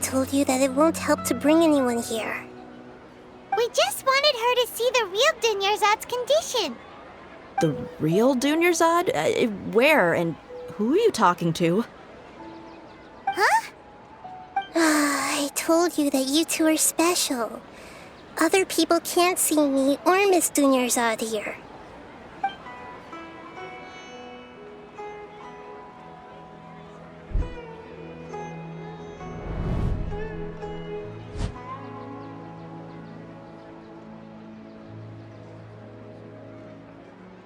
told you that it won't help to bring anyone here. We just wanted her to see the real Dunyarzad's condition. The real Dunyarzad? Where and who are you talking to? Huh? I told you that you two are special. Other people can't see me or Miss Dunyarzad here.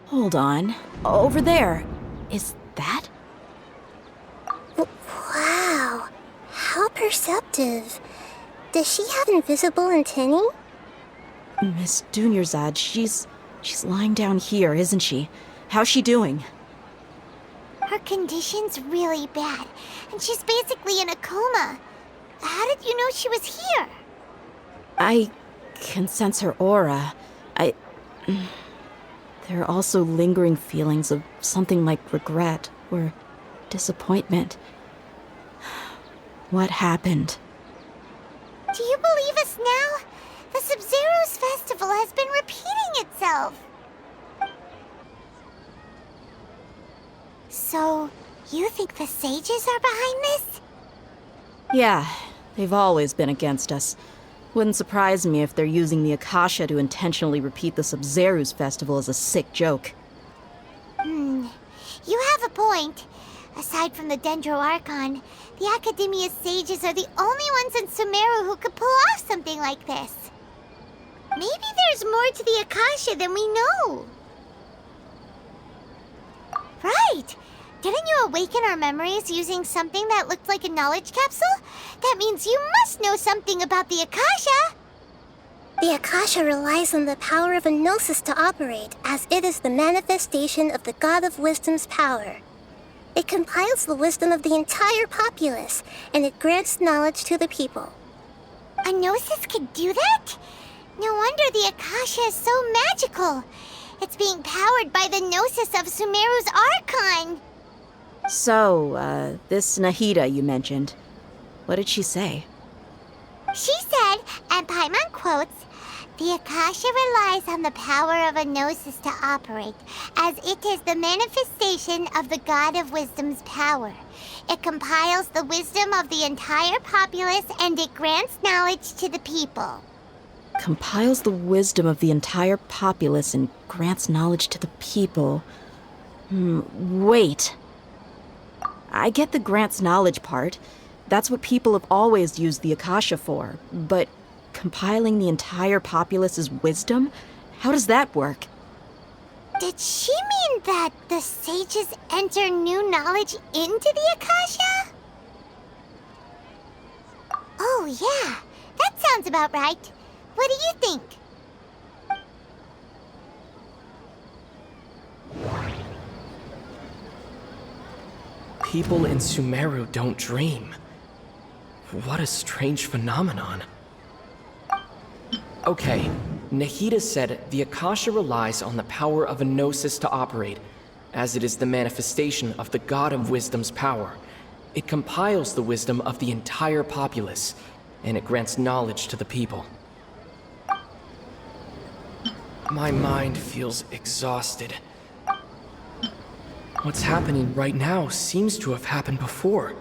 Hold on. Over there. Is that? Wow. How perceptive. Does she have invisible antennae? Miss Dunyarzad, she's lying down here, isn't she? How's she doing? Her condition's really bad, and she's basically in a coma. How did you know she was here? I can sense her aura. There are also lingering feelings of something like regret or disappointment. What happened? Do you believe us now? The Sub-Zero's festival has been repeating itself. So, you think the sages are behind this? Yeah, they've always been against us. Wouldn't surprise me if they're using the Akasha to intentionally repeat the Sub-Zero's festival as a sick joke. You have a point. Aside from the Dendro Archon, the Academia's sages are the only ones in Sumeru who could pull off something like this. Maybe there's more to the Akasha than we know. Right! Didn't you awaken our memories using something that looked like a knowledge capsule? That means you must know something about the Akasha! The Akasha relies on the power of a gnosis to operate, as it is the manifestation of the God of Wisdom's power. It compiles the wisdom of the entire populace, and it grants knowledge to the people. A gnosis could do that? No wonder the Akasha is so magical. It's being powered by the gnosis of Sumeru's Archon. So, this Nahida you mentioned, what did she say? She said, and Paimon quotes, "The Akasha relies on the power of a gnosis to operate, as it is the manifestation of the God of Wisdom's power. It compiles the wisdom of the entire populace and it grants knowledge to the people." Compiles the wisdom of the entire populace and grants knowledge to the people. Wait. I get the grants knowledge part. That's what people have always used the Akasha for. But compiling the entire populace's wisdom? How does that work? Did she mean that the sages enter new knowledge into the Akasha? Oh yeah, that sounds about right. What do you think? People in Sumeru don't dream. What a strange phenomenon. Okay, Nahida said the Akasha relies on the power of a gnosis to operate, as it is the manifestation of the God of Wisdom's power. It compiles the wisdom of the entire populace, and it grants knowledge to the people. My mind feels exhausted. What's happening right now seems to have happened before.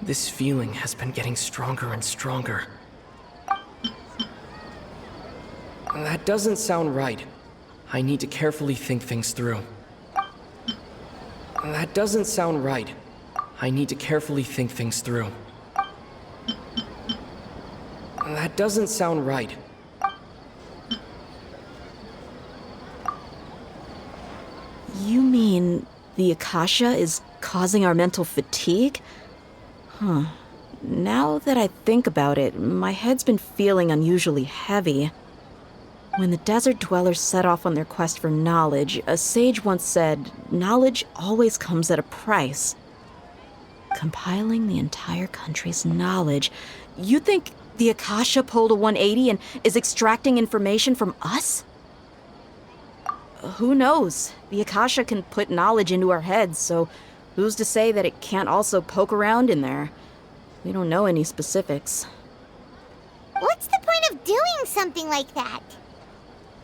This feeling has been getting stronger and stronger. That doesn't sound right. I need to carefully think things through. That doesn't sound right. I need to carefully think things through. That doesn't sound right. You mean the Akasha is causing our mental fatigue? Huh. Now that I think about it, my head's been feeling unusually heavy. When the desert dwellers set off on their quest for knowledge, a sage once said, knowledge always comes at a price. Compiling the entire country's knowledge. You think the Akasha pulled a 180 and is extracting information from us? Who knows? The Akasha can put knowledge into our heads, so who's to say that it can't also poke around in there? We don't know any specifics. What's the point of doing something like that?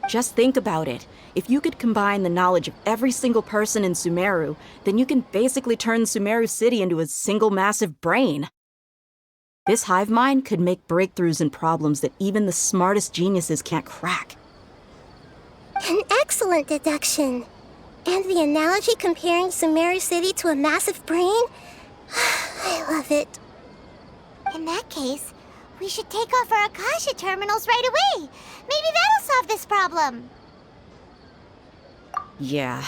Just think about it. If you could combine the knowledge of every single person in Sumeru, then you can basically turn Sumeru City into a single massive brain. This hive mind could make breakthroughs in problems that even the smartest geniuses can't crack. An excellent deduction. And the analogy comparing Sumeru City to a massive brain? I love it. In that case, we should take off our Akasha terminals right away. Maybe that'll solve this problem. Yeah,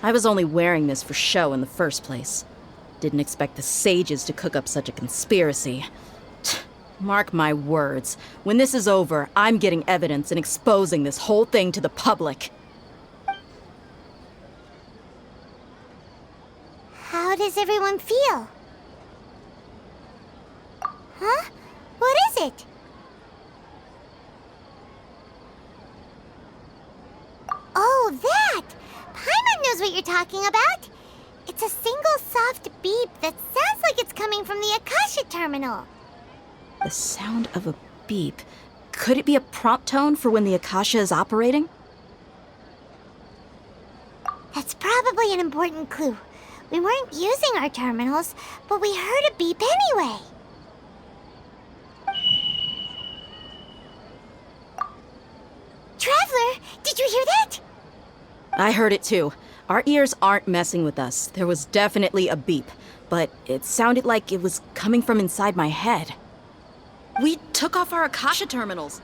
I was only wearing this for show in the first place. Didn't expect the sages to cook up such a conspiracy. Mark my words, when this is over, I'm getting evidence and exposing this whole thing to the public. How does everyone feel? Huh? What is it? Oh, that! Paimon knows what you're talking about. It's a single soft beep that sounds like it's coming from the Akasha terminal. The sound of a beep. Could it be a prompt tone for when the Akasha is operating? That's probably an important clue. We weren't using our terminals, but we heard a beep anyway. Traveler, did you hear that? I heard it too. Our ears aren't messing with us. There was definitely a beep, but it sounded like it was coming from inside my head. We took off our Akasha terminals.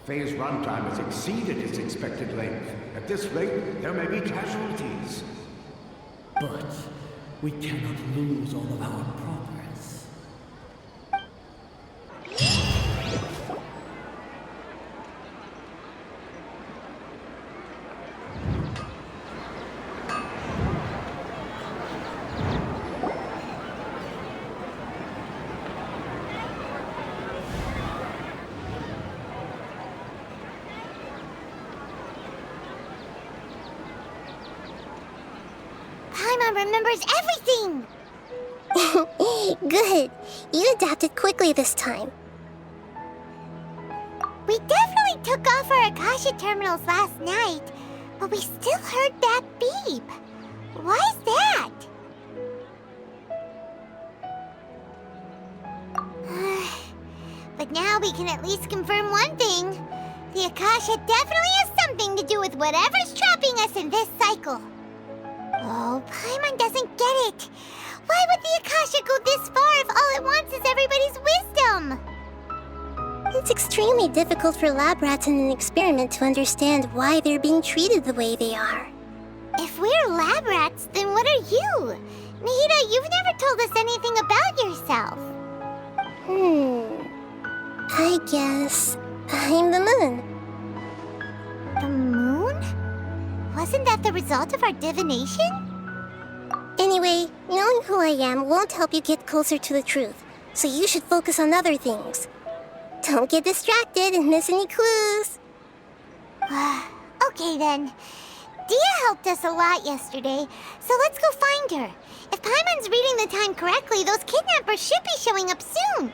Phase runtime has exceeded its expected length. At this rate, there may be casualties. But we cannot lose all of our progress. Paimon remembers everything! Good. You adapted quickly this time. We definitely took off our Akasha terminals last night, but we still heard that beep. Why is that? But now we can at least confirm one thing. The Akasha definitely has something to do with whatever's trapping us in this cycle. Oh, Paimon doesn't get it. Why would the Akasha go this far if all it wants is everybody's wisdom? It's extremely difficult for lab rats in an experiment to understand why they're being treated the way they are. If we're lab rats, then what are you? Nihida, you've never told us anything about yourself. I guess I'm the moon. The moon? Wasn't that the result of our divination? Anyway, knowing who I am won't help you get closer to the truth, so you should focus on other things. Don't get distracted and miss any clues. Okay then. Dia helped us a lot yesterday, so let's go find her. If Paimon's reading the time correctly, those kidnappers should be showing up soon.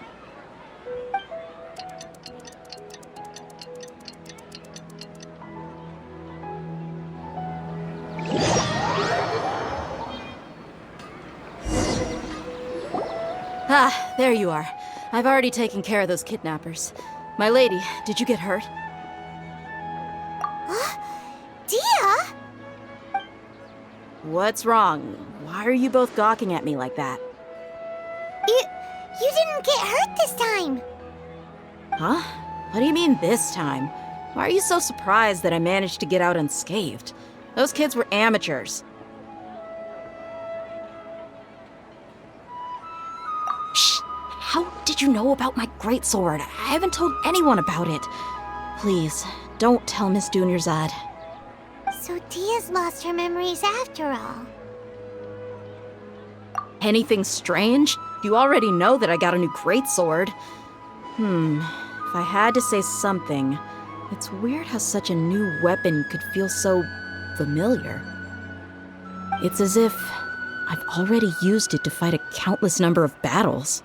Ah, there you are. I've already taken care of those kidnappers. My lady, did you get hurt? Dia? What's wrong? Why are you both gawking at me like that? You didn't get hurt this time. Huh? What do you mean this time? Why are you so surprised that I managed to get out unscathed? Those kids were amateurs. Shh! How did you know about my greatsword? I haven't told anyone about it. Please, don't tell Miss Dunyarzad. So Dia's lost her memories after all. Anything strange? You already know that I got a new greatsword. If I had to say something, it's weird how such a new weapon could feel so familiar. It's as if I've already used it to fight a countless number of battles.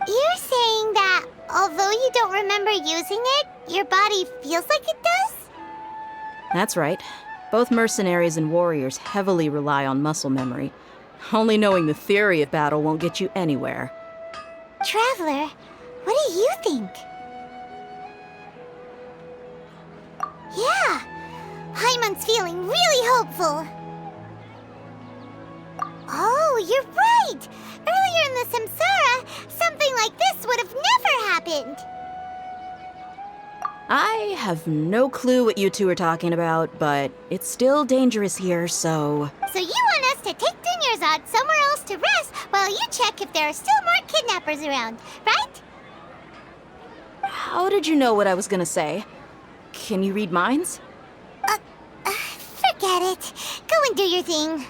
You're saying that although you don't remember using it, your body feels like it does? That's right. Both mercenaries and warriors heavily rely on muscle memory. Only knowing the theory of battle won't get you anywhere. Traveler, what do you think? Yeah, Paimon's feeling really hopeful. Oh, you're right! Earlier in the Samsara, something like this would have never happened. I have no clue what you two are talking about, but it's still dangerous here, so... So you want us to take Dunyarzad somewhere else to rest while you check if there are still more kidnappers around, right? How did you know what I was gonna say? Can you read minds? Forget it. Go and do your thing.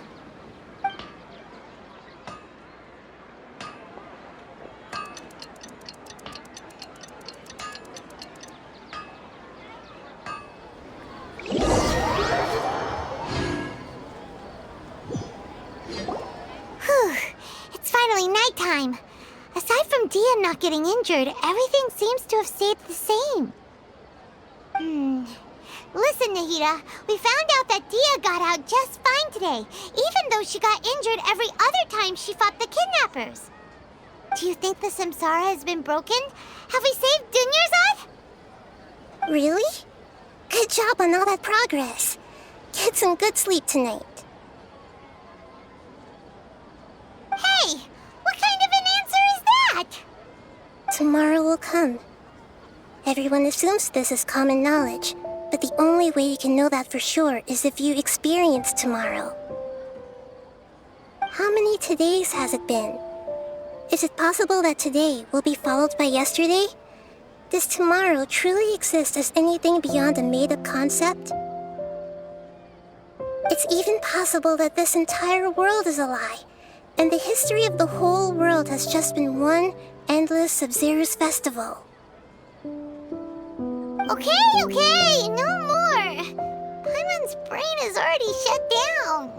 Whew. It's finally nighttime. Aside from Dia not getting injured, everything seems to have stayed the same. Listen, Nahida, we found out that Dia got out just fine today, even though she got injured every other time she fought the kidnappers. Do you think the Samsara has been broken? Have we saved Dunyarzad? Really? Good job on all that progress. Get some good sleep tonight. Hey, what kind of an answer is that? Tomorrow will come. Everyone assumes this is common knowledge, but the only way you can know that for sure is if you experience tomorrow. How many todays has it been? Is it possible that today will be followed by yesterday? Does tomorrow truly exist as anything beyond a made-up concept? It's even possible that this entire world is a lie, and the history of the whole world has just been one endless Sub-Zero's festival. Okay, no more. Paimon's brain is already shut down.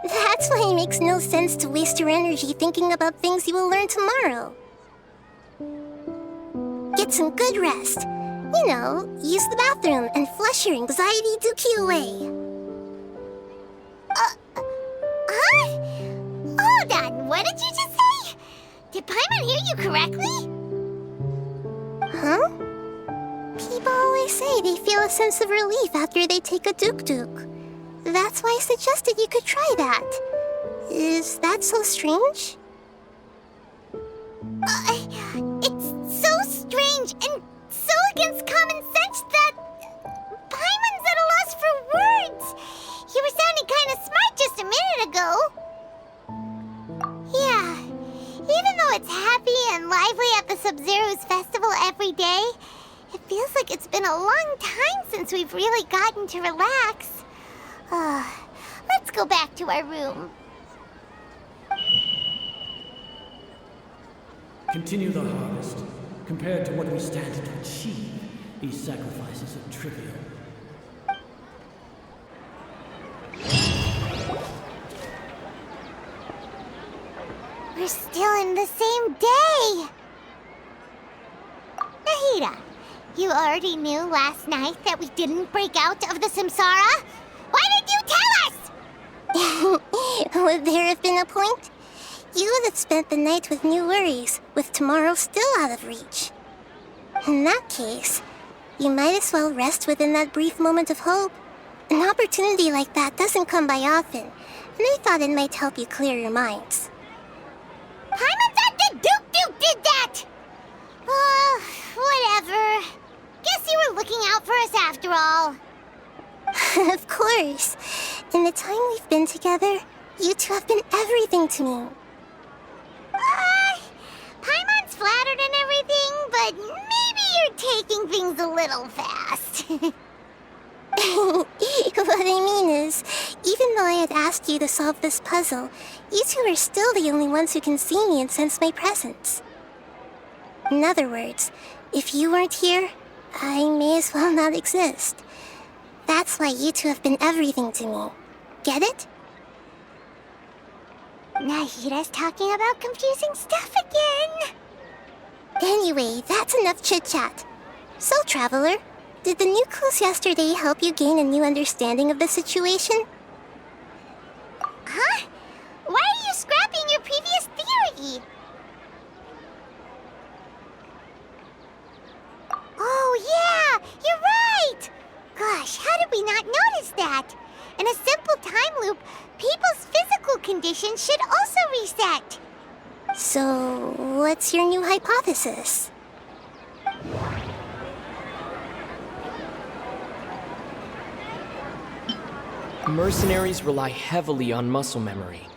That's why it makes no sense to waste your energy thinking about things you will learn tomorrow. Get some good rest. You know, use the bathroom and flush your anxiety dookie away. Huh? Hold on, what did you just say? Did Paimon hear you correctly? Huh? People always say they feel a sense of relief after they take a duk-duk. That's why I suggested you could try that. Is that so strange? It's so strange and so against common sense that Paimon's at a loss for words. You were sounding kind of smart just a minute ago. Yeah, even though it's happy and lively at the Sub-Zero's festival every day, it feels like it's been a long time since we've really gotten to relax. Let's go back to our room. Continue the harvest. Compared to what we stand to achieve, these sacrifices are trivial. We're still in the same day! Nahida, you already knew last night that we didn't break out of the Samsara? Why did you tell us? Would there have been a point? You would have spent the night with new worries, with tomorrow still out of reach. In that case, you might as well rest within that brief moment of hope. An opportunity like that doesn't come by often, and I thought it might help you clear your minds. Paimon thought the Duke did that! Whatever. Guess you were looking out for us after all. Of course. In the time we've been together, you two have been everything to me. Paimon's flattered and everything, but maybe you're taking things a little fast. What I mean is, even though I had asked you to solve this puzzle, you two are still the only ones who can see me and sense my presence. In other words, if you weren't here, I may as well not exist. That's why you two have been everything to me. Get it? Nahida's talking about confusing stuff again. Anyway, that's enough chit-chat. So, Traveler, did the new clues yesterday help you gain a new understanding of the situation? Huh? Why are you scrapping your previous theory? Oh, yeah! You're right! Gosh, how did we not notice that? In a simple time loop, people's physical conditions should also reset. So, what's your new hypothesis? Mercenaries rely heavily on muscle memory,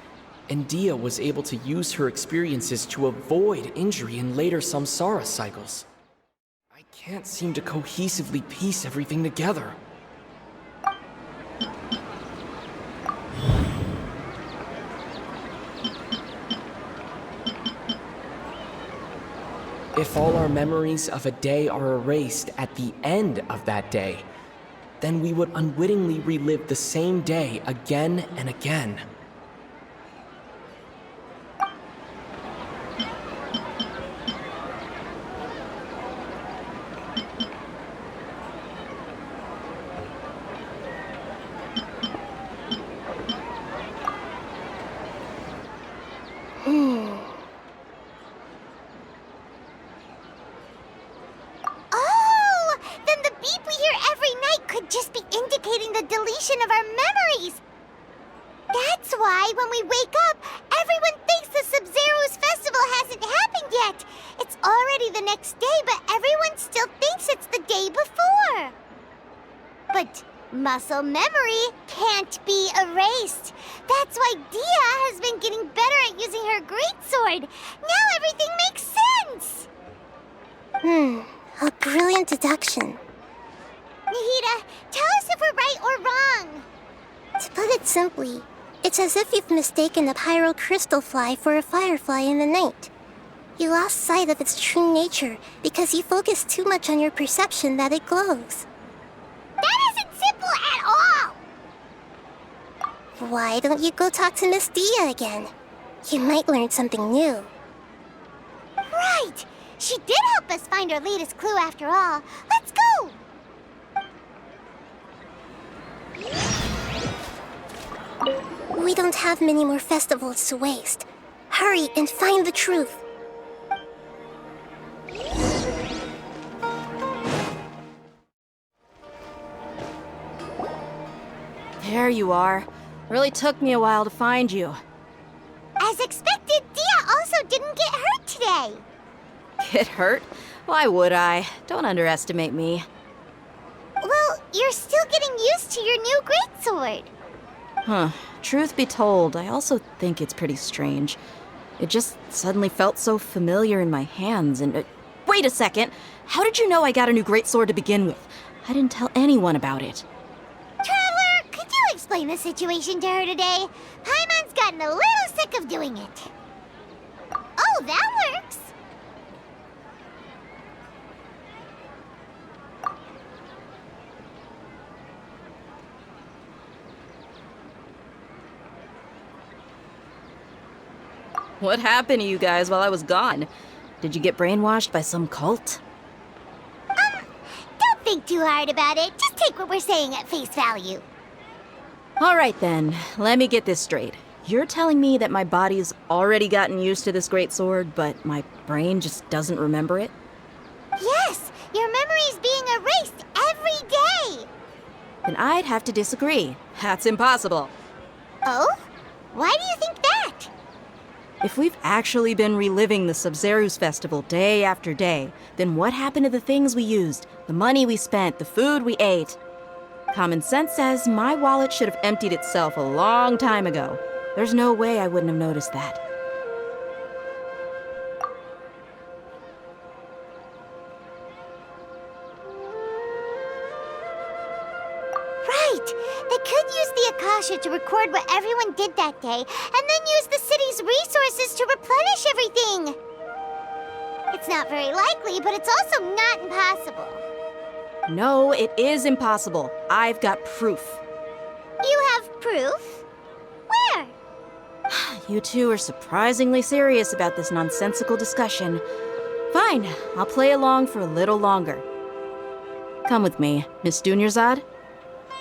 and Dia was able to use her experiences to avoid injury in later samsara cycles. I can't seem to cohesively piece everything together. If all our memories of a day are erased at the end of that day, then we would unwittingly relive the same day again and again. Oh! Then the beep we hear every night could just be indicating the deletion of our memories. That's why when we wake up, everyone thinks the Sub-Zero's festival hasn't happened yet. It's already the next day, but everyone still thinks it's the day before. But muscle memory can't be erased. That's why Dia has been getting better at using her greatsword. Now everything makes sense. A brilliant deduction. Nahida, tell us if we're right or wrong. To put it simply, it's as if you've mistaken a pyro crystal fly for a firefly in the night. You lost sight of its true nature because you focused too much on your perception that it glows. That isn't simple at all. Why don't you go talk to Miss Dia again? You might learn something new. Right. She did help us find our latest clue after all. Let's go. We don't have many more festivals to waste. Hurry and find the truth. There you are. Really took me a while to find you. As expected, Dia also didn't get hurt today. Get hurt? Why would I? Don't underestimate me. Well, you're still getting used to your new greatsword. Huh. Truth be told, I also think it's pretty strange. It just suddenly felt so familiar in my hands and... wait a second! How did you know I got a new greatsword to begin with? I didn't tell anyone about it. Traveler, could you explain the situation to her today? Paimon's gotten a little sick of doing it. Oh, that works. What happened to you guys while I was gone? Did you get brainwashed by some cult? Don't think too hard about it. Just take what we're saying at face value. All right then, let me get this straight. You're telling me that my body's already gotten used to this greatsword, but my brain just doesn't remember it? Yes, your memory's being erased every day. Then I'd have to disagree. That's impossible. Oh? Why do you think that? If we've actually been reliving the Sub-Zero's festival day after day, then what happened to the things we used, the money we spent, the food we ate? Common sense says my wallet should have emptied itself a long time ago. There's no way I wouldn't have noticed that. Right! They could use the Akasha to record what everyone did that day, and then use the city's resources to replenish everything! It's not very likely, but it's also not impossible. No, it is impossible. I've got proof. You have proof? Where? You two are surprisingly serious about this nonsensical discussion. Fine, I'll play along for a little longer. Come with me, Miss Dunyarzad.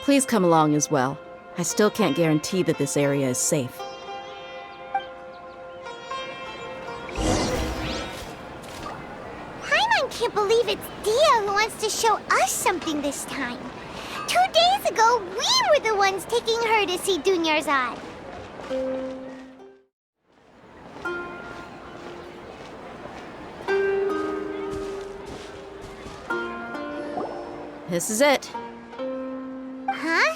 Please come along as well. I still can't guarantee that this area is safe. Paimon can't believe it's Dia who wants to show us something this time. 2 days ago, we were the ones taking her to see Dunyarzad. This is it. Huh?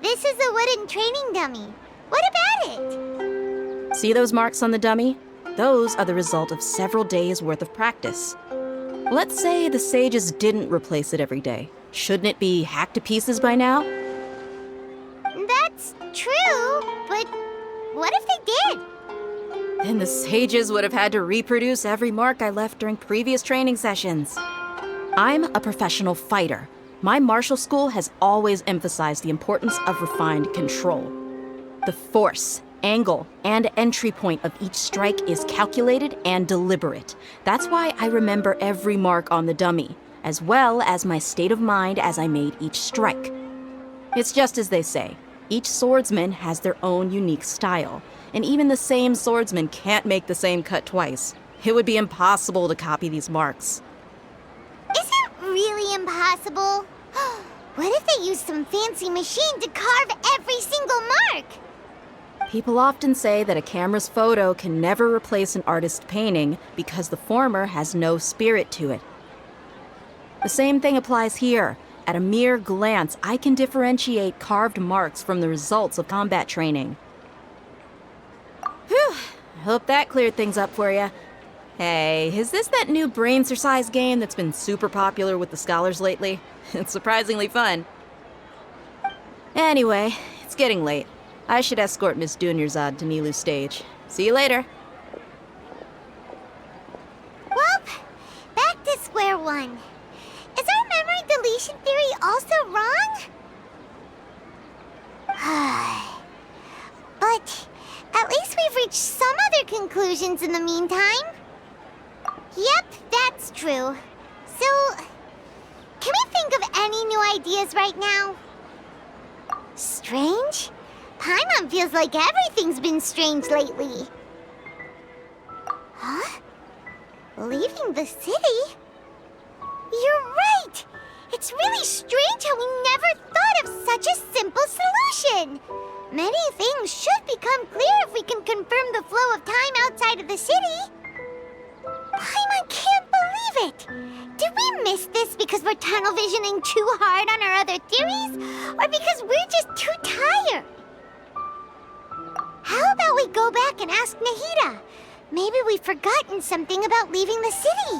This is a wooden training dummy. What about it? See those marks on the dummy? Those are the result of several days' worth of practice. Let's say the sages didn't replace it every day. Shouldn't it be hacked to pieces by now? That's true, but what if they did? Then the sages would have had to reproduce every mark I left during previous training sessions. I'm a professional fighter. My martial school has always emphasized the importance of refined control. The force, angle, and entry point of each strike is calculated and deliberate. That's why I remember every mark on the dummy, as well as my state of mind as I made each strike. It's just as they say, each swordsman has their own unique style, and even the same swordsman can't make the same cut twice. It would be impossible to copy these marks. Is it really impossible? What if they used some fancy machine to carve every single mark? People often say that a camera's photo can never replace an artist's painting because the former has no spirit to it. The same thing applies here. At a mere glance, I can differentiate carved marks from the results of combat training. Whew, I hope that cleared things up for you. Hey, is this that new brain exercise game that's been super popular with the scholars lately? It's surprisingly fun. Anyway, it's getting late. I should escort Miss Dunyarzad to Nilu's stage. See you later. Well, back to square one. Is our memory deletion theory also wrong? But at least we've reached some other conclusions in the meantime. Yep, that's true. So, can we think of any new ideas right now? Strange? Paimon feels like everything's been strange lately. Huh? Leaving the city? You're right! It's really strange how we never thought of such a simple solution! Many things should become clear if we can confirm the flow of time outside of the city. Paimon can't believe it! Did we miss this because we're tunnel visioning too hard on our other theories? Or because we're just too tired? How about we go back and ask Nahida? Maybe we've forgotten something about leaving the city.